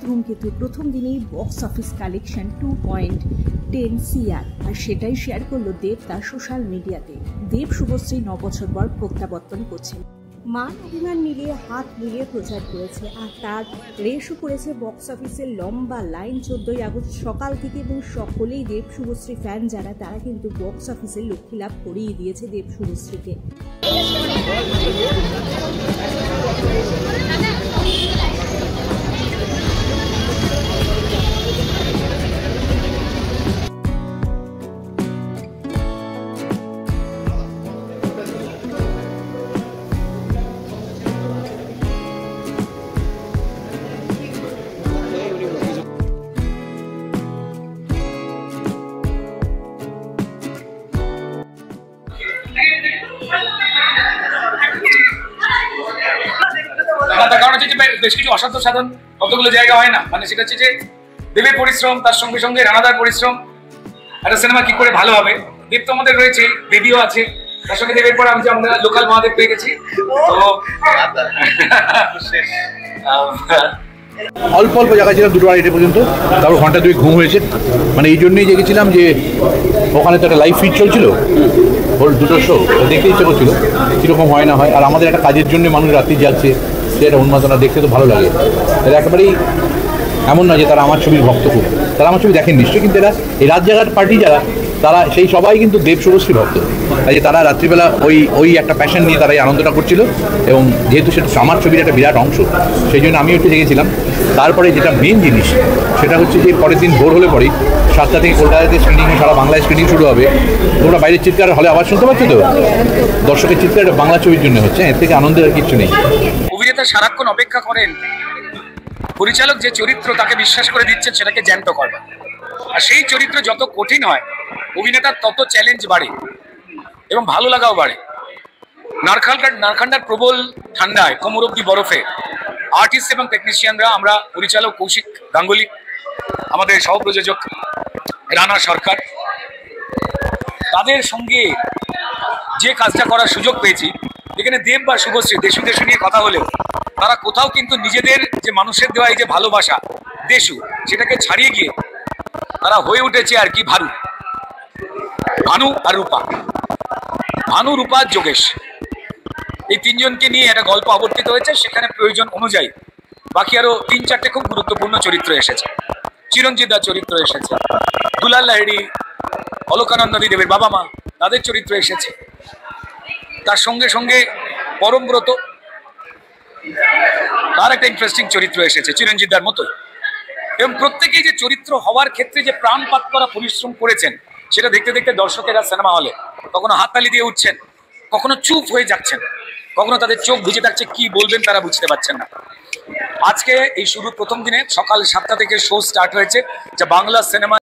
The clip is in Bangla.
ধূমকেতু প্রথম দিনেই বক্স অফিস কালেকশন 2.10 CR, আর সেটাই শেয়ার করলো দেব তার সোশ্যাল মিডিয়াতে। দেব শুভশ্রী 9 বছর পর প্রত্যাবর্তন করছেন। মান অভিমান মিলিয়ে হাত মিলিয়ে প্রচার করেছে, আর তার রেশও করেছে বক্স অফিসের লম্বা লাইন। 14ই আগস্ট সকাল থেকে, এবং সকলেই দেব শুভশ্রী ফ্যান যারা, তারা কিন্তু বক্স অফিসে লক্ষ্মী লাভ করিয়ে দিয়েছে দেব শুভশ্রীকে। তার কারণ হচ্ছে যে বেশ কিছু অসাধ্য সাধন কতগুলো জায়গা হয় না, মানে সেটা হচ্ছে যে দেবের পরিশ্রম, তার সঙ্গে সঙ্গে রানাদার পরিশ্রম। একটা সিনেমা কি করে ভালো হবে, দেব তো আমাদের রয়েছে, দেবীও আছে, তার সঙ্গে দেবের পরে আমরা লোকাল মহাদেব পেয়ে গেছি। তো অল্প অল্প জায়গা ছিলাম, 2টো আড়াইটে পর্যন্ত, তারপর ঘন্টা 2 ঘুম হয়েছে। মানে এই জন্যই জেগেছিলাম যে ওখানে তো একটা লাইভ ফিড চলছিল, ওর 2টো শো দেখতে ইচ্ছে করছিল, কীরকম হয় না হয়। আর আমাদের একটা কাজের জন্য মানুষ রাত্রি যাচ্ছে, সে একটা উন্মাদনা দেখতে তো ভালো লাগে। এরা একেবারেই এমন নয় যে তারা আমার ছবির ভক্ত, খুব তারা আমার ছবি দেখেন নিশ্চয়ই, কিন্তু এরা এই রাত জাগার পার্টি যারা, তারা সেই সবাই কিন্তু দেব শুভশ্রী ভক্ত। তাই যে তারা রাত্রিবেলা ওই একটা প্যাশন নিয়ে তারা এই আনন্দটা করছিল, এবং যেহেতু সেটা আমার ছবির একটা বিরাট অংশ, সেই জন্য আমিও একটু জেগেছিলাম। তারপরে যেটা মেন জিনিস সেটা হচ্ছে যে পরের দিন ভোর হলে পরেই 7টা থেকে কলকাতাতে স্ক্রিনিং, সারা বাংলায় স্ক্রিনিং শুরু হবে। তোমরা বাইরের চিৎকার হলে আবার শুনতে পাচ্ছ তো, দর্শকের চিৎকার বাংলা ছবির জন্য হচ্ছে, এর থেকে আনন্দের আর কিছু নেই। অভিনেতা সারাক্ষণ অপেক্ষা করেন পরিচালক যে চরিত্র তাকে বিশ্বাস করে দিচ্ছেন সেটাকে জ্যান্ত করবে, আর সেই চরিত্র যত কঠিন হয় অভিনেতার তত চ্যালেঞ্জ বাড়ে এবং ভালো লাগাও বাড়ে। নারখান্ডার প্রবল ঠান্ডায়, কোমর অব্দি বরফে আর্টিস্ট এবং টেকনিশিয়ানরা, আমরা পরিচালক কৌশিক গাঙ্গুলি, আমাদের সহ প্রযোজক রানা সরকার, তাদের সঙ্গে যে কাজটা করার সুযোগ পেয়েছি, এখানে দেব বা শুভশ্রী দেশু দেশু নিয়ে কথা হলেও তারা কোথাও কিন্তু নিজেদের যে মানুষের দেওয়া এই যে ভালোবাসা দেশু, সেটাকে ছাড়িয়ে গিয়ে তারা হয়ে উঠেছে আর কি ভানু আর রূপা। ভানু, রূপা, যোগেশ, এই 3জনকে নিয়ে একটা গল্প আবর্তিত হয়েছে। সেখানে প্রয়োজন অনুযায়ী বাকি আরো 3-4টে খুব গুরুত্বপূর্ণ চরিত্র এসেছে। চিরঞ্জিত দার চরিত্র এসেছে, দুলাল লাহিড়ী, অলকানন্দী দেবের বাবা মা, তাদের চরিত্র এসেছে। তার সঙ্গে সঙ্গে পরমব্রত, তার একটা ইন্টারেস্টিং চরিত্র এসেছে চিরঞ্জিত দার মতোই। এবং প্রত্যেকেই যে চরিত্র হওয়ার ক্ষেত্রে যে প্রাণপাত করা পরিশ্রম করেছেন, সেটা দেখতে দেখতে দর্শকেরা সিনেমা হলে কখনো হাততালি দিয়ে উঠছেন, কখনো চুপ হয়ে যাচ্ছেন, কখনো তাদের চোখ ভিজে থাকছে, কি বলবেন তারা বুঝতে পারছেন না। আজকে এই শুরু প্রথম দিনে সকাল 7টা থেকে শো স্টার্ট হয়েছে, যা বাংলা সিনেমা